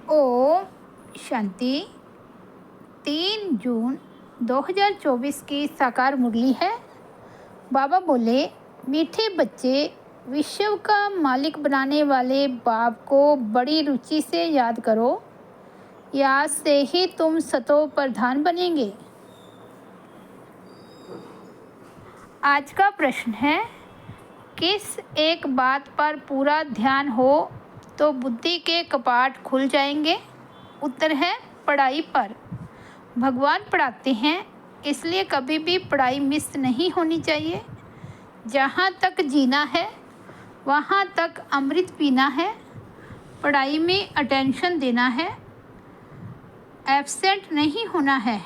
ओम शांति। 3 जून 2024 की साकार मुरली है। बाबा बोले, मीठे बच्चे, विश्व का मालिक बनाने वाले बाप को बड़ी रुचि से याद करो। याद से ही तुम सतो प्रधान बनेंगे। आज का प्रश्न है, किस एक बात पर पूरा ध्यान हो तो बुद्धि के कपाट खुल जाएंगे? उत्तर है पढ़ाई पर। भगवान पढ़ाते हैं, इसलिए कभी भी पढ़ाई मिस नहीं होनी चाहिए। जहाँ तक जीना है वहाँ तक अमृत पीना है। पढ़ाई में अटेंशन देना है, एब्सेंट नहीं होना है।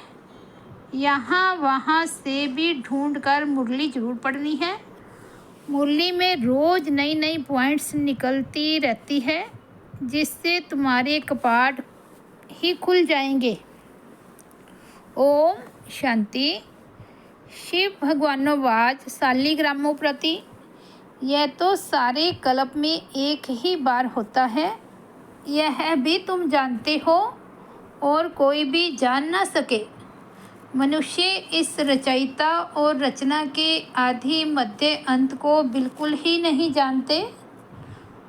यहाँ वहाँ से भी ढूंढ कर मुरली जरूर पढ़नी है। मुरली में रोज़ नई नई पॉइंट्स निकलती रहती है, जिससे तुम्हारे कपाट ही खुल जाएंगे। ओम शांति। शिव भगवानो वाज शालिग्रामों प्रति। यह तो सारे कल्प में एक ही बार होता है, यह भी तुम जानते हो और कोई भी जान ना सके। मनुष्य इस रचयिता और रचना के आदि मध्य अंत को बिल्कुल ही नहीं जानते।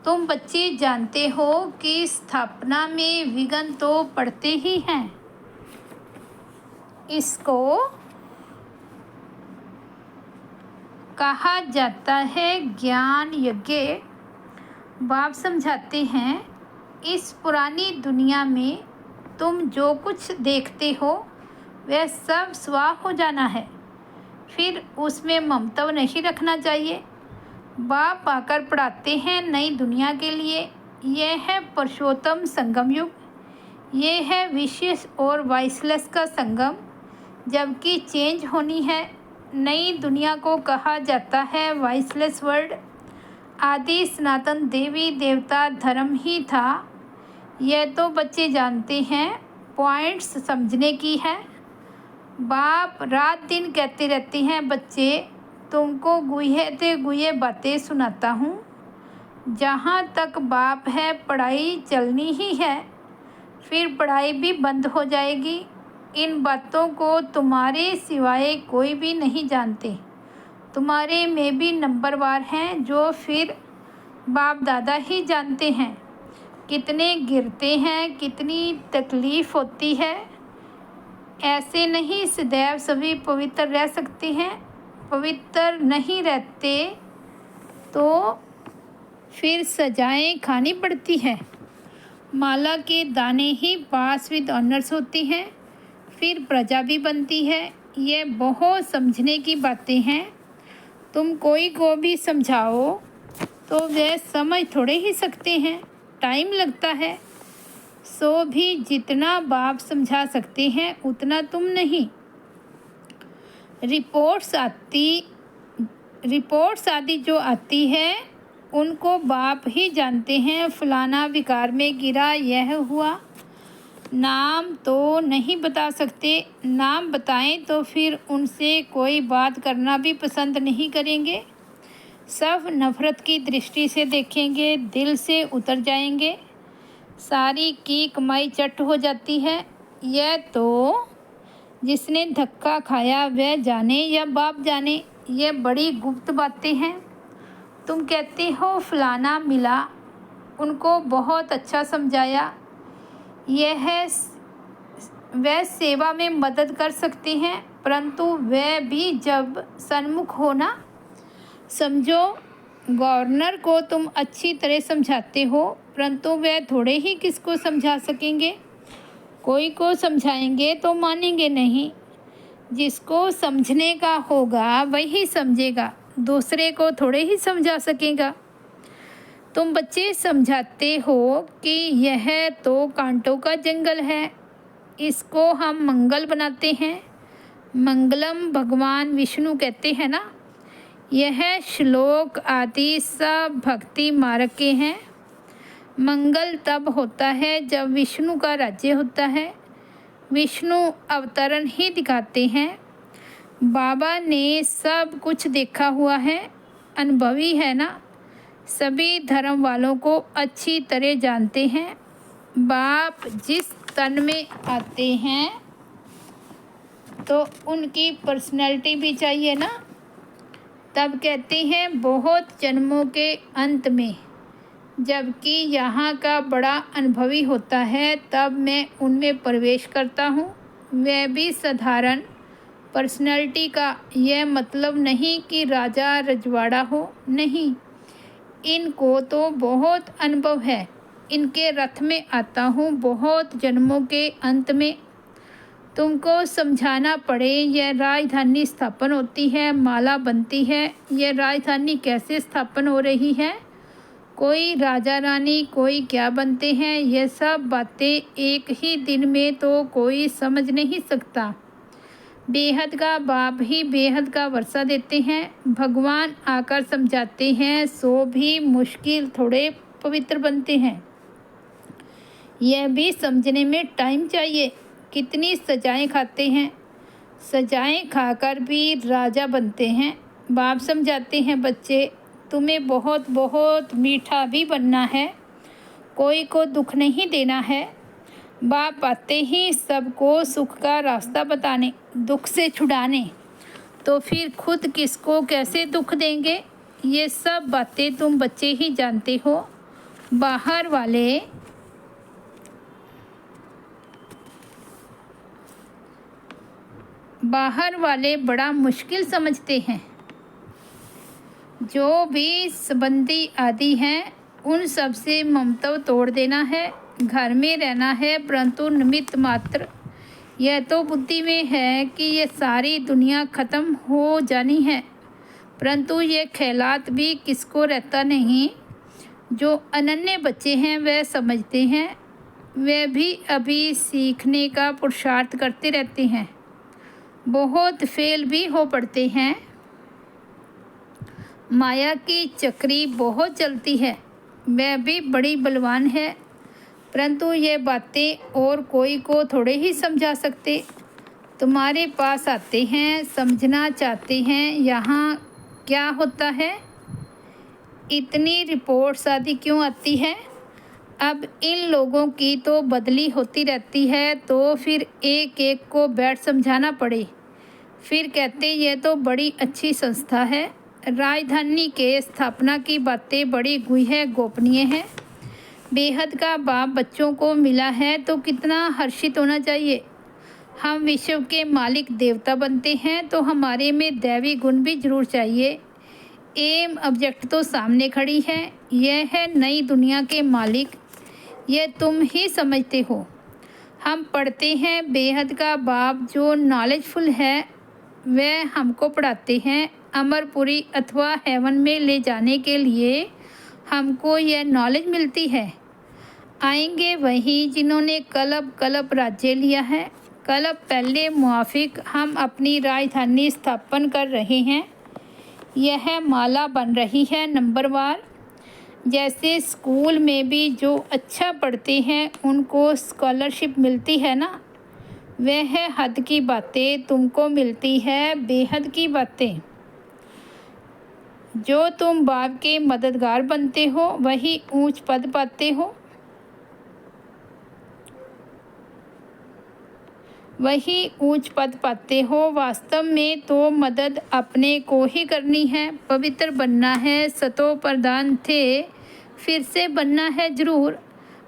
तुम बच्चे जानते हो कि स्थापना में विघ्न तो पड़ते ही हैं। इसको कहा जाता है ज्ञान यज्ञ। बाप समझाते हैं, इस पुरानी दुनिया में तुम जो कुछ देखते हो वह सब स्वाह हो जाना है। फिर उसमें ममता नहीं रखना चाहिए। बाप आकर पढ़ाते हैं नई दुनिया के लिए। यह है पुरुषोत्तम संगम युग। ये है विशेष और वाइसलेस का संगम, जबकि चेंज होनी है। नई दुनिया को कहा जाता है वाइसलेस वर्ल्ड। आदि सनातन देवी देवता धर्म ही था। यह तो बच्चे जानते हैं, पॉइंट्स समझने की है। बाप रात दिन कहते रहते हैं, बच्चे तुमको गुह्य ते गुह्य बातें सुनाता हूँ। जहाँ तक बाप है पढ़ाई चलनी ही है, फिर पढ़ाई भी बंद हो जाएगी। इन बातों को तुम्हारे सिवाय कोई भी नहीं जानते। तुम्हारे में भी नंबरवार हैं जो फिर बाप दादा ही जानते हैं। कितने गिरते हैं, कितनी तकलीफ़ होती है। ऐसे नहीं सदैव सभी पवित्र रह सकते हैं। पवित्र नहीं रहते तो फिर सजाएं खानी पड़ती है। माला के दाने ही पास विद ऑनर्स होती हैं, फिर प्रजा भी बनती है। ये बहुत समझने की बातें हैं। तुम कोई को भी समझाओ तो वे समझ थोड़े ही सकते हैं, टाइम लगता है। सो भी जितना बाप समझा सकते हैं उतना तुम नहीं। रिपोर्ट्स आदि जो आती है उनको बाप ही जानते हैं। फलाना विकार में गिरा, यह हुआ। नाम तो नहीं बता सकते। नाम बताएं तो फिर उनसे कोई बात करना भी पसंद नहीं करेंगे। सब नफ़रत की दृष्टि से देखेंगे, दिल से उतर जाएंगे। सारी की कमाई चट हो जाती है। यह तो जिसने धक्का खाया वह जाने या बाप जाने। यह बड़ी गुप्त बातें हैं। तुम कहते हो फलाना मिला, उनको बहुत अच्छा समझाया। यह वह सेवा में मदद कर सकते हैं, परंतु वह भी जब सन्मुख हो ना। समझो, गवर्नर को तुम अच्छी तरह समझाते हो, परंतु वह थोड़े ही किसको समझा सकेंगे। कोई को समझाएंगे तो मानेंगे नहीं। जिसको समझने का होगा वही समझेगा, दूसरे को थोड़े ही समझा सकेगा। तुम बच्चे समझाते हो कि यह तो कांटों का जंगल है, इसको हम मंगल बनाते हैं। मंगलम भगवान विष्णु कहते हैं ना। यह श्लोक आदि सब भक्ति मार्ग के हैं। मंगल तब होता है जब विष्णु का राज्य होता है। विष्णु अवतरण ही दिखाते हैं। बाबा ने सब कुछ देखा हुआ है, अनुभवी है ना। सभी धर्म वालों को अच्छी तरह जानते हैं। बाप जिस तन में आते हैं तो उनकी पर्सनैलिटी भी चाहिए ना। तब कहते हैं बहुत जन्मों के अंत में, जबकि यहाँ का बड़ा अनुभवी होता है, तब मैं उनमें प्रवेश करता हूँ। वह भी साधारण पर्सनैलिटी का। यह मतलब नहीं कि राजा रजवाड़ा हो, नहीं, इनको तो बहुत अनुभव है। इनके रथ में आता हूँ बहुत जन्मों के अंत में। तुमको समझाना पड़े, यह राजधानी स्थापन होती है, माला बनती है। यह राजधानी कैसे स्थापन हो रही है, कोई राजा रानी, कोई क्या बनते हैं, यह सब बातें एक ही दिन में तो कोई समझ नहीं सकता। बेहद का बाप ही बेहद का वर्षा देते हैं, भगवान आकर समझाते हैं, सो भी मुश्किल थोड़े पवित्र बनते हैं। यह भी समझने में टाइम चाहिए। कितनी सजाएं खाते हैं, सजाएं खाकर भी राजा बनते हैं। बाप समझाते हैं, बच्चे तुम्हें बहुत बहुत मीठा भी बनना है, कोई को दुख नहीं देना है। बाप आते ही सबको सुख का रास्ता बताने, दुख से छुड़ाने, तो फिर खुद किसको कैसे दुख देंगे, ये सब बातें तुम बच्चे ही जानते हो। बाहर वाले बड़ा मुश्किल समझते हैं। जो भी संबंधी आदि हैं उन सब से ममता तोड़ देना है, घर में रहना है, परंतु निमित्त मात्र। यह तो बुद्धि में है कि ये सारी दुनिया ख़त्म हो जानी है, परंतु ये ख्यालात भी किसको रहता नहीं। जो अनन्य बच्चे हैं वह समझते हैं, वे भी अभी सीखने का पुरुषार्थ करते रहते हैं, बहुत फेल भी हो पड़ते हैं। माया की चक्री बहुत चलती है, वह भी बड़ी बलवान है, परंतु ये बातें और कोई को थोड़े ही समझा सकते। तुम्हारे पास आते हैं, समझना चाहते हैं यहाँ क्या होता है, इतनी रिपोर्ट्स आदि क्यों आती है। अब इन लोगों की तो बदली होती रहती है, तो फिर एक एक को बैठ समझाना पड़े। फिर कहते ये तो बड़ी अच्छी संस्था है, राजधानी के स्थापना की बातें बड़ी गुह्य गोपनीय है। बेहद का बाप बच्चों को मिला है तो कितना हर्षित होना चाहिए। हम विश्व के मालिक देवता बनते हैं तो हमारे में दैवी गुण भी जरूर चाहिए। एम ऑब्जेक्ट तो सामने खड़ी है, यह है नई दुनिया के मालिक, यह तुम ही समझते हो। हम पढ़ते हैं बेहद का बाप जो नॉलेजफुल है वह हमको पढ़ाते हैं। अमरपुरी अथवा हेवन में ले जाने के लिए हमको यह नॉलेज मिलती है। आएंगे वही जिन्होंने कलब राज्य लिया है। कलब पहले मुआफिक हम अपनी राजधानी स्थापन कर रहे हैं। यह माला बन रही है नंबरवार। जैसे स्कूल में भी जो अच्छा पढ़ते हैं उनको स्कॉलरशिप मिलती है ना, वह हद की बातें तुमको मिलती है, बेहद की बातें। जो तुम बाप के मददगार बनते हो वही ऊंच पद पाते हो, वास्तव में तो मदद अपने को ही करनी है। पवित्र बनना है, सतो प्रधान थे, फिर से बनना है जरूर।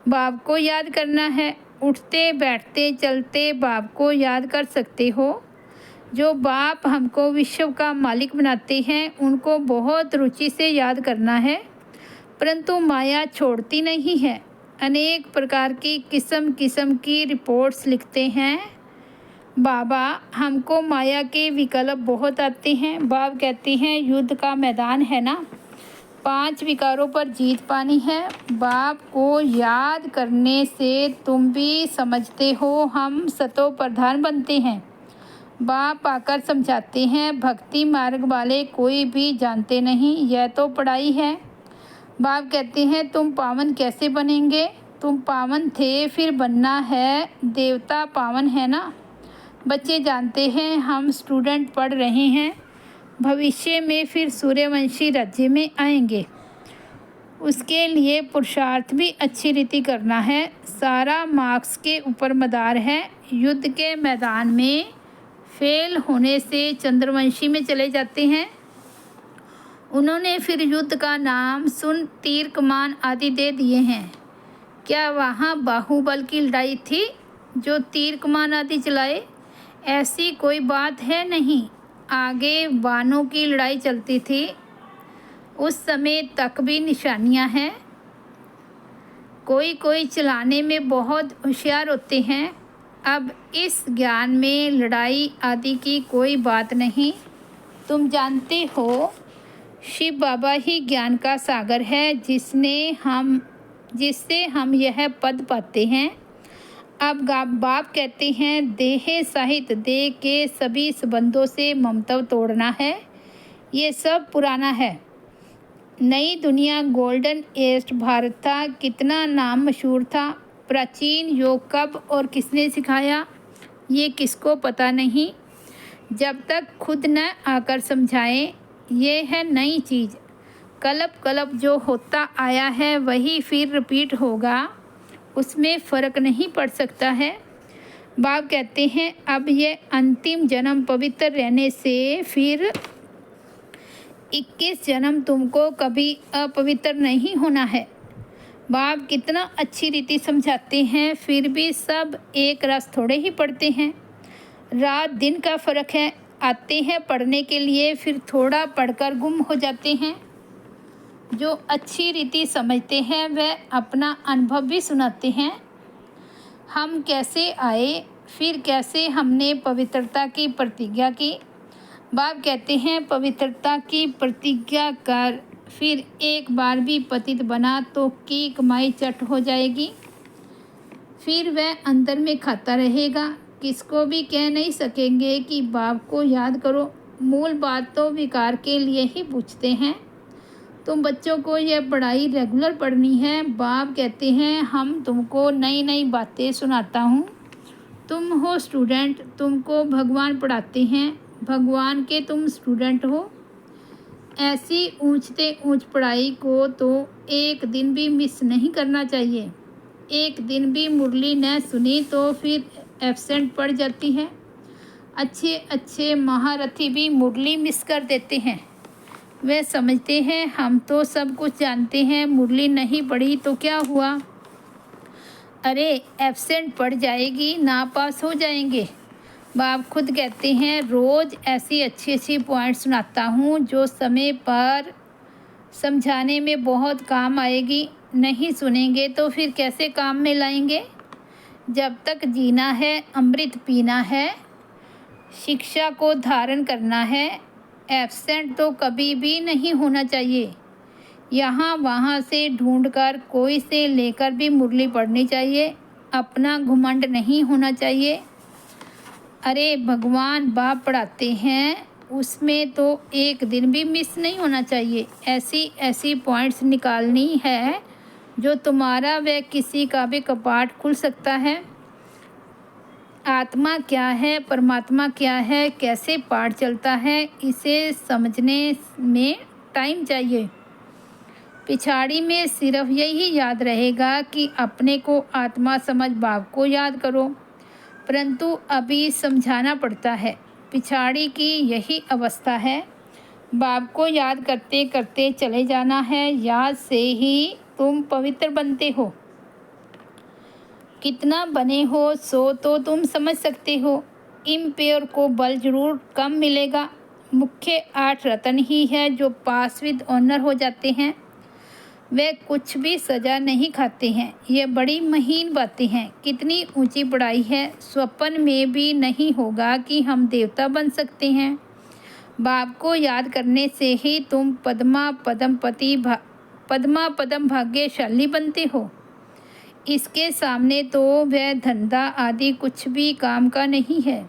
बाप को याद करना है, उठते बैठते चलते बाप को याद कर सकते हो। जो बाप हमको विश्व का मालिक बनाते हैं उनको बहुत रुचि से याद करना है, परंतु माया छोड़ती नहीं है। अनेक प्रकार की किस्म की रिपोर्ट्स लिखते हैं। बाबा हमको माया के विकल्प बहुत आते हैं। बाप कहते हैं युद्ध का मैदान है ना, 5 विकारों पर जीत पानी है। बाप को याद करने से तुम भी समझते हो हम सतो प्रधान बनते हैं। बाप आकर समझाते हैं, भक्ति मार्ग वाले कोई भी जानते नहीं, यह तो पढ़ाई है। बाप कहते हैं तुम पावन कैसे बनेंगे, तुम पावन थे फिर बनना है, देवता पावन है ना। बच्चे जानते हैं हम स्टूडेंट पढ़ रहे हैं, भविष्य में फिर सूर्यवंशी राज्य में आएंगे। उसके लिए पुरुषार्थ भी अच्छी रीति करना है। सारा मार्क्स के ऊपर मदार है। युद्ध के मैदान में फेल होने से चंद्रवंशी में चले जाते हैं। उन्होंने फिर युद्ध का नाम सुन तीर कमान आदि दे दिए हैं। क्या वहाँ बाहुबल की लड़ाई थी जो तीर कमान आदि चलाए? ऐसी कोई बात है नहीं। आगे बाणों की लड़ाई चलती थी। उस समय तक भी निशानियाँ हैं। कोई कोई चलाने में बहुत होशियार होते हैं। अब इस ज्ञान में लड़ाई आदि की कोई बात नहीं। तुम जानते हो शिव बाबा ही ज्ञान का सागर है जिससे हम यह पद पाते हैं। अब बाप कहते हैं देह सहित देह के सभी संबंधों से ममत्व तोड़ना है। ये सब पुराना है। नई दुनिया गोल्डन एज भारत था। कितना नाम मशहूर था। प्राचीन योग कब और किसने सिखाया ये किसको पता नहीं। जब तक खुद न आकर समझाएं। ये है नई चीज़। कलप कलप जो होता आया है वही फिर रिपीट होगा। उसमें फ़र्क नहीं पड़ सकता है। बाप कहते हैं अब ये अंतिम जन्म पवित्र रहने से फिर 21 जन्म तुमको कभी अपवित्र नहीं होना है। बाप कितना अच्छी रीति समझाते हैं। फिर भी सब एक रस थोड़े ही पढ़ते हैं। रात दिन का फ़र्क है। आते हैं पढ़ने के लिए फिर थोड़ा पढ़कर गुम हो जाते हैं। जो अच्छी रीति समझते हैं वह अपना अनुभव भी सुनाते हैं। हम कैसे आए फिर कैसे हमने पवित्रता की प्रतिज्ञा की। बाप कहते हैं पवित्रता की प्रतिज्ञा कर फिर एक बार भी पतित बना तो की कमाई चट हो जाएगी। फिर वह अंदर में खाता रहेगा। किसको भी कह नहीं सकेंगे कि बाप को याद करो। मूल बात तो विकार के लिए ही पूछते हैं। तुम बच्चों को यह पढ़ाई रेगुलर पढ़नी है। बाप कहते हैं हम तुमको नई नई बातें सुनाता हूँ। तुम हो स्टूडेंट। तुमको भगवान पढ़ाते हैं। भगवान के तुम स्टूडेंट हो। ऐसी ऊंचते ऊंच पढ़ाई को तो एक दिन भी मिस नहीं करना चाहिए। एक दिन भी मुरली न सुनी तो फिर एब्सेंट पड़ जाती है। अच्छे अच्छे महारथी भी मुरली मिस कर देते हैं। वे समझते हैं हम तो सब कुछ जानते हैं। मुरली नहीं पढ़ी तो क्या हुआ। अरे एब्सेंट पड़ जाएगी नापास हो जाएंगे। बाप खुद कहते हैं रोज़ ऐसी अच्छी अच्छी पॉइंट सुनाता हूँ जो समय पर समझाने में बहुत काम आएगी। नहीं सुनेंगे तो फिर कैसे काम में लाएंगे। जब तक जीना है अमृत पीना है। शिक्षा को धारण करना है। एब्सेंट तो कभी भी नहीं होना चाहिए। यहाँ वहाँ से ढूंढकर कोई से लेकर भी मुरली पढ़नी चाहिए। अपना घुमंड नहीं होना चाहिए। अरे भगवान बाप पढ़ाते हैं उसमें तो एक दिन भी मिस नहीं होना चाहिए। ऐसी ऐसी पॉइंट्स निकालनी है जो तुम्हारा व किसी का भी कपाट खुल सकता है। आत्मा क्या है परमात्मा क्या है कैसे पाठ चलता है इसे समझने में टाइम चाहिए। पिछाड़ी में सिर्फ यही याद रहेगा कि अपने को आत्मा समझ बाप को याद करो। परंतु अभी समझाना पड़ता है। पिछाड़ी की यही अवस्था है। बाप को याद करते करते चले जाना है। याद से ही तुम पवित्र बनते हो। कितना बने हो सो तो तुम समझ सकते हो। इम्प्योर को बल जरूर कम मिलेगा। मुख्य 8 रत्न ही है जो पास विद ऑनर हो जाते हैं। वे कुछ भी सज़ा नहीं खाते हैं। ये बड़ी महीन बातें हैं। कितनी ऊंची पढ़ाई है। स्वप्न में भी नहीं होगा कि हम देवता बन सकते हैं। बाप को याद करने से ही तुम पद्मा पदम भाग्यशाली बनते हो। इसके सामने तो वह धंधा आदि कुछ भी काम का नहीं है।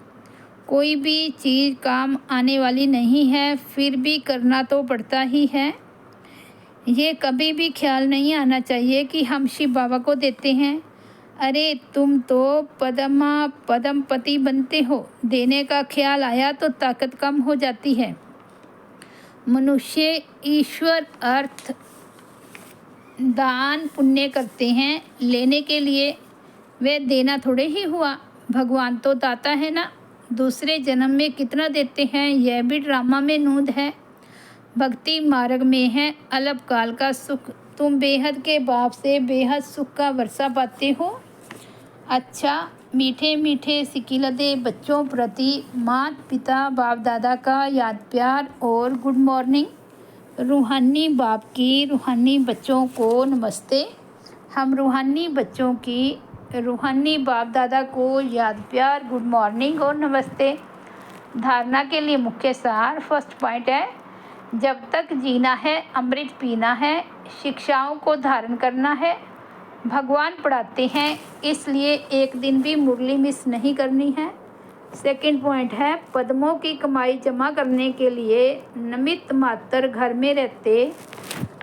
कोई भी चीज़ काम आने वाली नहीं है। फिर भी करना तो पड़ता ही है। ये कभी भी ख्याल नहीं आना चाहिए कि हम शिव बाबा को देते हैं। अरे तुम तो पदमपति बनते हो। देने का ख्याल आया तो ताकत कम हो जाती है। मनुष्य ईश्वर अर्थ दान पुण्य करते हैं लेने के लिए, वह देना थोड़े ही हुआ। भगवान तो दाता है ना। दूसरे जन्म में कितना देते हैं यह भी ड्रामा में नूंद है। भक्ति मार्ग में है अल्पकाल का सुख। तुम बेहद के बाप से बेहद सुख का वर्षा पाते हो। अच्छा, मीठे मीठे सिकिलते बच्चों प्रति माता पिता बाप दादा का याद प्यार और गुड मॉर्निंग। रूहानी बाप की रूहानी बच्चों को नमस्ते। हम रूहानी बच्चों की रूहानी बाप दादा को याद प्यार गुड मॉर्निंग और नमस्ते। धारणा के लिए मुख्य सार। फर्स्ट पॉइंट है, जब तक जीना है अमृत पीना है, शिक्षाओं को धारण करना है। भगवान पढ़ाते हैं इसलिए एक दिन भी मुरली मिस नहीं करनी है। सेकंड पॉइंट है, पद्मों की कमाई जमा करने के लिए निमित्त मात्र घर में रहते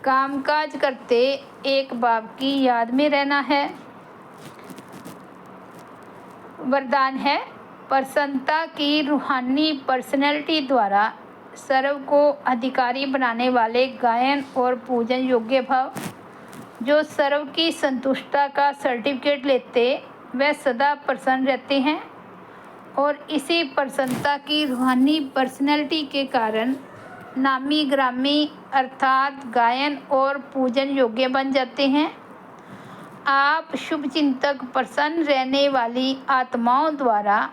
कामकाज करते एक बाप की याद में रहना है। वरदान है, प्रसन्नता की रूहानी पर्सनैलिटी द्वारा सर्व को अधिकारी बनाने वाले गायन और पूजन योग्य भव। जो सर्व की संतुष्टता का सर्टिफिकेट लेते वह सदा प्रसन्न रहते हैं और इसी प्रसन्नता की रूहानी पर्सनैलिटी के कारण नामी ग्रामी अर्थात गायन और पूजन योग्य बन जाते हैं। आप शुभ चिंतक प्रसन्न रहने वाली आत्माओं द्वारा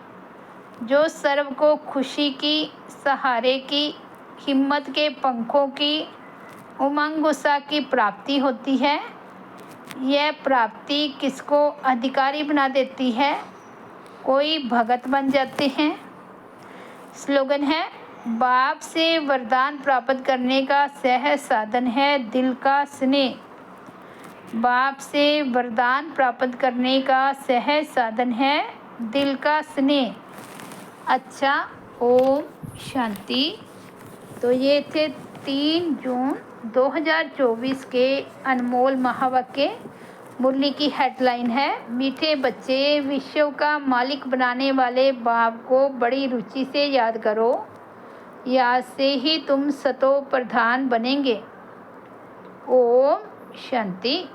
जो सर्व को खुशी की, सहारे की, हिम्मत के पंखों की, उमंग उत्साह की प्राप्ति होती है। यह प्राप्ति किसको अधिकारी बना देती है? कोई भगत बन जाते हैं। स्लोगन है, बाप से वरदान प्राप्त करने का सहज साधन है दिल का स्नेह। बाप से वरदान प्राप्त करने का सहज साधन है दिल का स्नेह। अच्छा, ओम शांति। तो ये थे 3 जून 2024 के अनमोल महावाक्य। मुरली की हेडलाइन है, मीठे बच्चे विश्व का मालिक बनाने वाले बाप को बड़ी रुचि से याद करो। याद से ही तुम सतो प्रधान बनेंगे। ओम शांति।